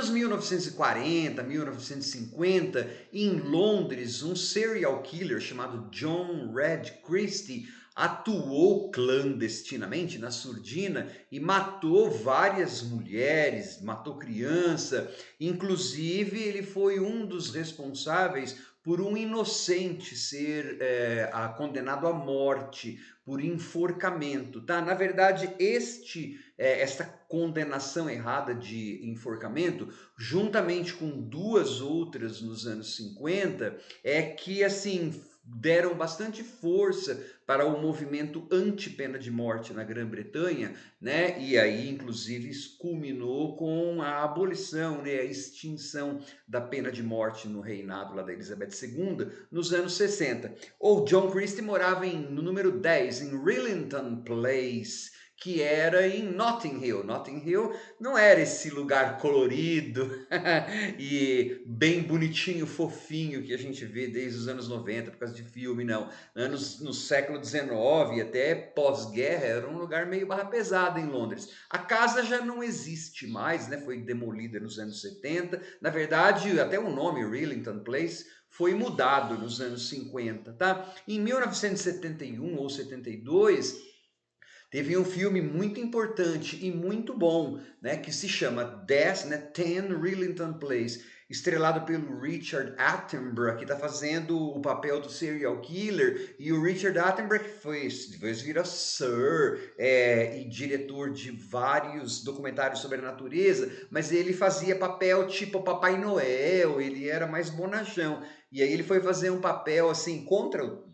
anos 1940, 1950, em Londres, um serial killer chamado John Red Christie atuou clandestinamente na surdina e matou várias mulheres, matou criança. Inclusive, ele foi um dos responsáveis por um inocente ser condenado à morte por enforcamento, tá? Na verdade, esta condenação errada de enforcamento, juntamente com duas outras nos anos 50, é que assim deram bastante força para o movimento anti-pena de morte na Grã-Bretanha, né? E aí, inclusive, isso culminou com a abolição, né? A extinção da pena de morte no reinado lá da Elizabeth II nos anos 60. O John Christie morava no número 10, em Rillington Place, que era em Notting Hill. Notting Hill não era esse lugar colorido e bem bonitinho, fofinho que a gente vê desde os anos 90 por causa de filme, não. No século XIX e até pós-guerra era um lugar meio barra pesada em Londres. A casa já não existe mais, né? Foi demolida nos anos 70. Na verdade, até o nome Rillington Place foi mudado nos anos 50, tá? Em 1971 ou 72, teve um filme muito importante e muito bom, né, que se chama 10, né, 10 Rillington Place, estrelado pelo Richard Attenborough, que está fazendo o papel do serial killer, e o Richard Attenborough que depois vira Sir, e diretor de vários documentários sobre a natureza, mas ele fazia papel tipo Papai Noel, ele era mais bonachão, e aí ele foi fazer um papel assim contra o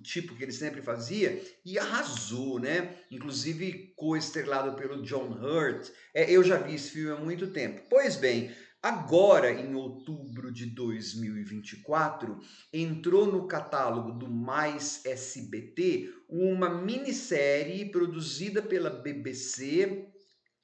tipo que ele sempre fazia e arrasou, né? Inclusive co-estrelado pelo John Hurt. Eu já vi esse filme há muito tempo. Pois bem, agora em outubro de 2024, entrou no catálogo do Mais SBT uma minissérie produzida pela BBC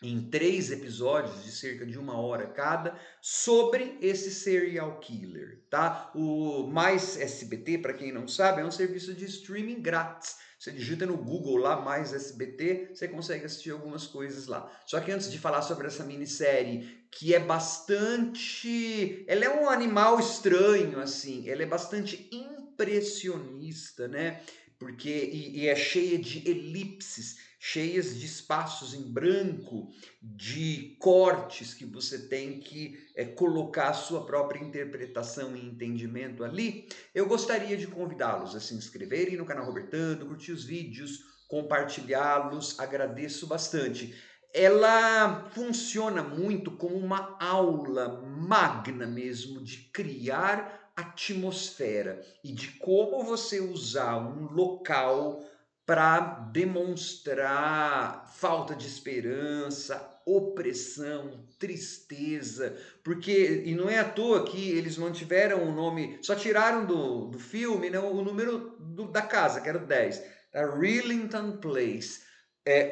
em 3 episódios de cerca de 1 hora cada, sobre esse serial killer, tá? O Mais SBT, para quem não sabe, é um serviço de streaming grátis. Você digita no Google lá, Mais SBT, você consegue assistir algumas coisas lá. Só que antes de falar sobre essa minissérie, que é bastante... Ela é um animal estranho, assim, ela é bastante impressionista, né? Porque, e é cheia de elipses, cheias de espaços em branco, de cortes que você tem que colocar a sua própria interpretação e entendimento ali. Eu gostaria de convidá-los a se inscreverem no canal Robertando, curtir os vídeos, compartilhá-los, agradeço bastante. Ela funciona muito como uma aula magna mesmo de criar atmosfera e de como você usar um local para demonstrar falta de esperança, opressão, tristeza, porque, e não é à toa que eles mantiveram o nome, só tiraram do filme, né, o número da casa, que era o 10, a Rillington Place.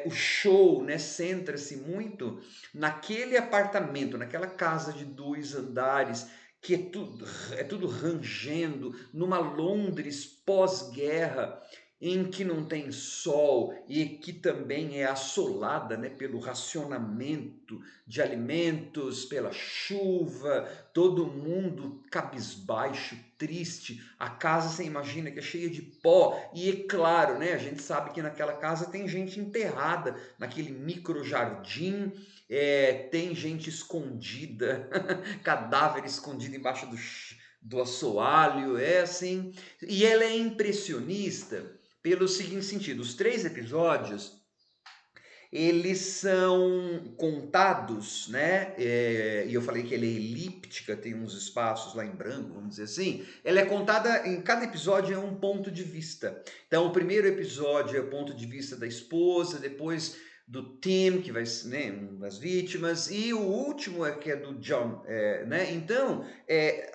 O show, né, centra-se muito naquele apartamento, naquela casa de 2 andares, que é tudo rangendo, numa Londres pós-guerra, em que não tem sol e que também é assolada, né, pelo racionamento de alimentos, pela chuva, todo mundo cabisbaixo, triste, a casa você imagina que é cheia de pó, e é claro, né, a gente sabe que naquela casa tem gente enterrada, naquele micro jardim, tem gente escondida, cadáver escondido embaixo do assoalho, é assim, e ela é impressionista pelo seguinte sentido: os 3 episódios eles são contados, né? E eu falei que ela é elíptica, tem uns espaços lá em branco, vamos dizer assim. Ela é contada, em cada episódio é um ponto de vista. Então, o primeiro episódio é o ponto de vista da esposa, depois do Tim, que vai ser, né, uma das vítimas, e o último é que é do John, né? Então,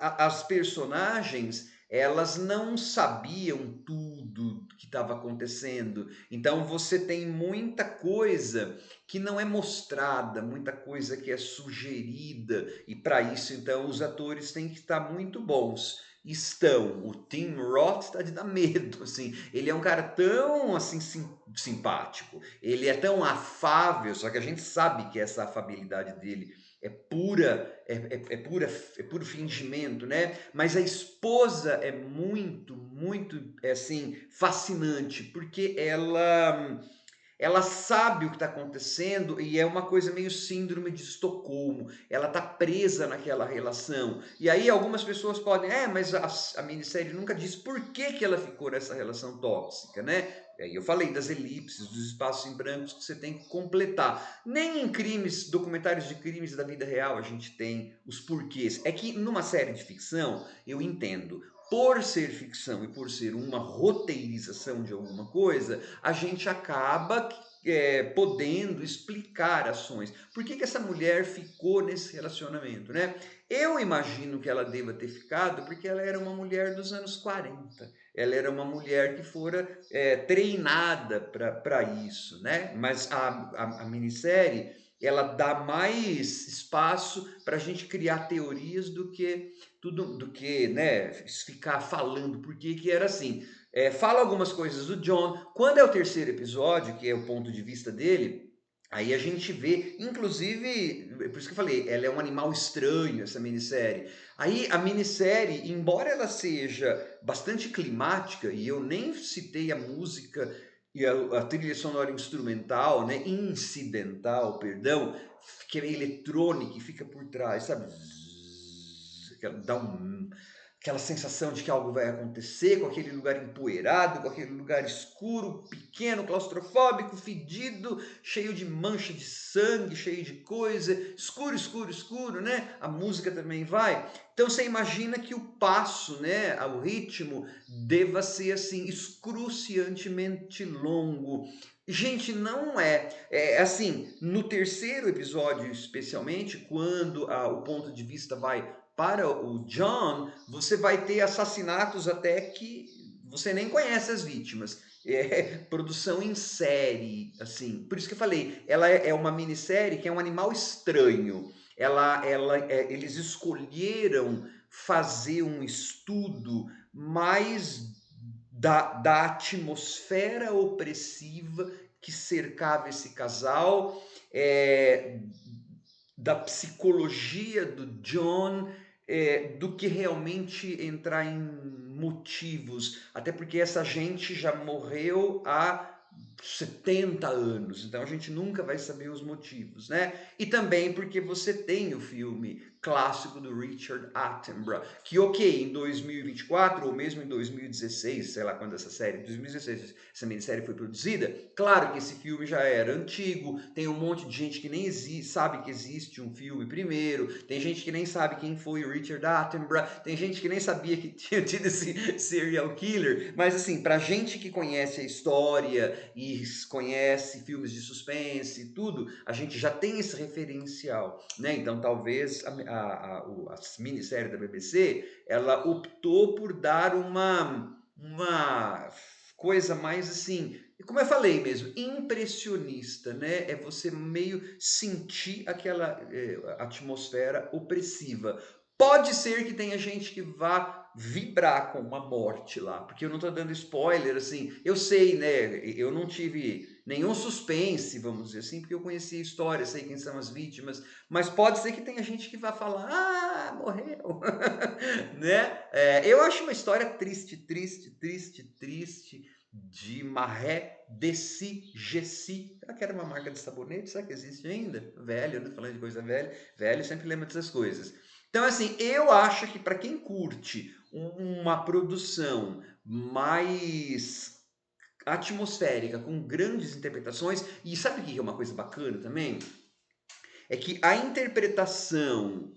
as personagens elas não sabiam tudo que estava acontecendo. Então você tem muita coisa que não é mostrada, muita coisa que é sugerida, e para isso então os atores têm que estar muito bons. Estão, o Tim Roth está de dar medo, assim, ele é um cara tão assim simpático, ele é tão afável, só que a gente sabe que essa afabilidade dele é pura é puro fingimento, né? Mas a esposa é muito, assim, fascinante, porque ela sabe o que está acontecendo e é uma coisa meio síndrome de Estocolmo. Ela está presa naquela relação. E aí algumas pessoas podem, mas a minissérie nunca diz por que ela ficou nessa relação tóxica, né? Aí eu falei das elipses, dos espaços em brancos que você tem que completar. Nem em crimes, documentários de crimes da vida real a gente tem os porquês. É que numa série de ficção, eu entendo, por ser ficção e por ser uma roteirização de alguma coisa, a gente acaba podendo explicar ações. Por que essa mulher ficou nesse relacionamento, né? Eu imagino que ela deva ter ficado porque ela era uma mulher dos anos 40. Ela era uma mulher que fora treinada para isso, né? Mas a minissérie, ela dá mais espaço para a gente criar teorias do que, né, ficar falando por que era assim. Fala algumas coisas do John. Quando é o terceiro episódio, que é o ponto de vista dele, aí a gente vê, inclusive, por isso que eu falei, ela é um animal estranho, essa minissérie. Aí a minissérie, embora ela seja bastante climática, e eu nem citei a música e a trilha sonora instrumental, né, incidental, perdão, que é eletrônica e fica por trás, sabe? Dá aquela sensação de que algo vai acontecer, com aquele lugar empoeirado, com aquele lugar escuro, pequeno, claustrofóbico, fedido, cheio de mancha de sangue, cheio de coisa, escuro, escuro, escuro, né? A música também vai. Então você imagina que o passo, né, o ritmo, deva ser assim, excruciantemente longo. Gente, não é assim, no terceiro episódio especialmente, quando o ponto de vista vai para o John, você vai ter assassinatos até que você nem conhece as vítimas. Produção em série, assim. Por isso que eu falei, ela é uma minissérie que é um animal estranho. Eles escolheram fazer um estudo mais da atmosfera opressiva que cercava esse casal, da psicologia do John, do que realmente entrar em motivos. Até porque essa gente já morreu há 70 anos, então a gente nunca vai saber os motivos, né? E também porque você tem o filme clássico do Richard Attenborough, que ok, em 2024 ou mesmo em 2016, sei lá quando essa série, 2016, essa minissérie foi produzida, claro que esse filme já era antigo, tem um monte de gente que nem sabe que existe um filme primeiro, tem gente que nem sabe quem foi o Richard Attenborough, tem gente que nem sabia que tinha tido esse serial killer, mas assim, pra gente que conhece a história e conhece filmes de suspense e tudo, a gente já tem esse referencial, né? Então talvez a minissérie da BBC, ela optou por dar uma coisa mais assim, como eu falei mesmo, impressionista, né? É você meio sentir aquela atmosfera opressiva. Pode ser que tenha gente que vá vibrar com uma morte lá, porque eu não tô dando spoiler, assim, eu sei, né, eu não tive nenhum suspense, vamos dizer assim, porque eu conheci a história, sei quem são as vítimas, mas pode ser que tenha gente que vá falar, morreu, né? Eu acho uma história triste, triste, triste, triste, de Maré Desi Gessi, será que era uma marca de sabonete? Será que existe ainda? Velho, né? Falando de coisa velha, velho sempre lembra dessas coisas. Então, assim, eu acho que para quem curte uma produção mais atmosférica, com grandes interpretações, e sabe o que é uma coisa bacana também? É que a interpretação,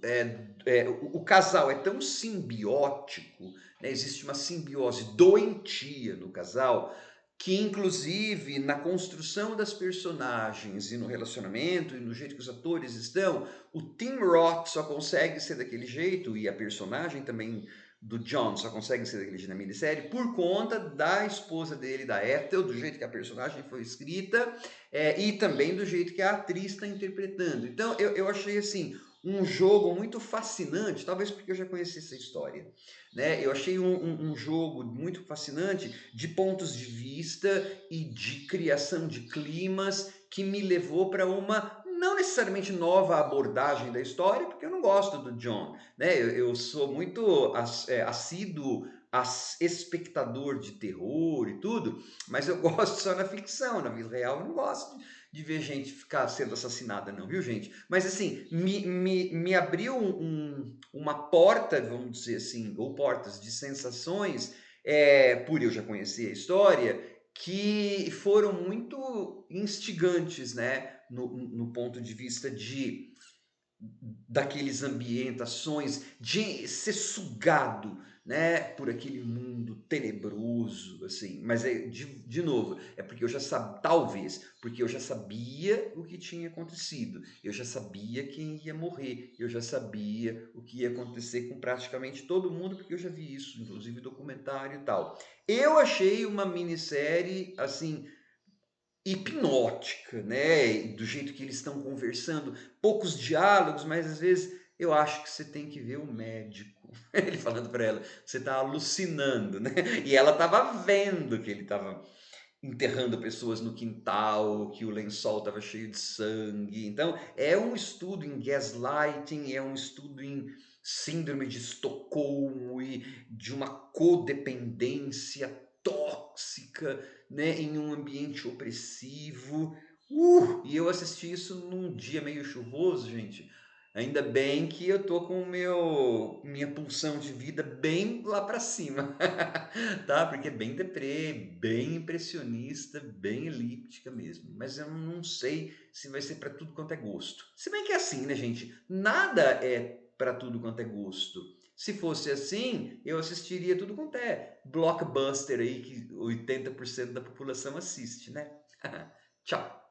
o casal é tão simbiótico, né? Existe uma simbiose doentia no casal, que inclusive na construção das personagens e no relacionamento e no jeito que os atores estão, o Tim Roth só consegue ser daquele jeito e a personagem também do John só consegue ser daquele jeito na minissérie por conta da esposa dele, da Ethel, do jeito que a personagem foi escrita e também do jeito que a atriz está interpretando. Então eu achei assim um jogo muito fascinante, talvez porque eu já conheci essa história, né? Eu achei um jogo muito fascinante de pontos de vista e de criação de climas que me levou para uma, não necessariamente nova abordagem da história, porque eu não gosto do John, né? Eu sou muito assíduo espectador de terror e tudo, mas eu gosto só na ficção, na vida real eu não gosto de ver gente ficar sendo assassinada não, viu gente? Mas assim, me abriu uma porta, vamos dizer assim, ou portas de sensações, por eu já conhecer a história, que foram muito instigantes, né? No ponto de vista daqueles ambientações, de ser sugado, né, por aquele mundo tenebroso, assim. Mas de novo, é porque eu já sabia, talvez, porque eu já sabia o que tinha acontecido, eu já sabia quem ia morrer, eu já sabia o que ia acontecer com praticamente todo mundo, porque eu já vi isso, inclusive documentário e tal. Eu achei uma minissérie, assim, hipnótica, né? Do jeito que eles estão conversando, poucos diálogos, mas às vezes eu acho que você tem que ver o médico. Ele falando para ela, você está alucinando, né? E ela estava vendo que ele estava enterrando pessoas no quintal, que o lençol estava cheio de sangue. Então, é um estudo em gaslighting, é um estudo em síndrome de Estocolmo e de uma codependência tóxica, né, em um ambiente opressivo. E eu assisti isso num dia meio chuvoso, gente. Ainda bem que eu tô com minha pulsão de vida bem lá para cima, tá? Porque é bem deprê, bem impressionista, bem elíptica mesmo. Mas eu não sei se vai ser para tudo quanto é gosto. Se bem que é assim, né, gente? Nada é para tudo quanto é gosto. Se fosse assim, eu assistiria tudo quanto é blockbuster aí que 80% da população assiste, né? Tchau.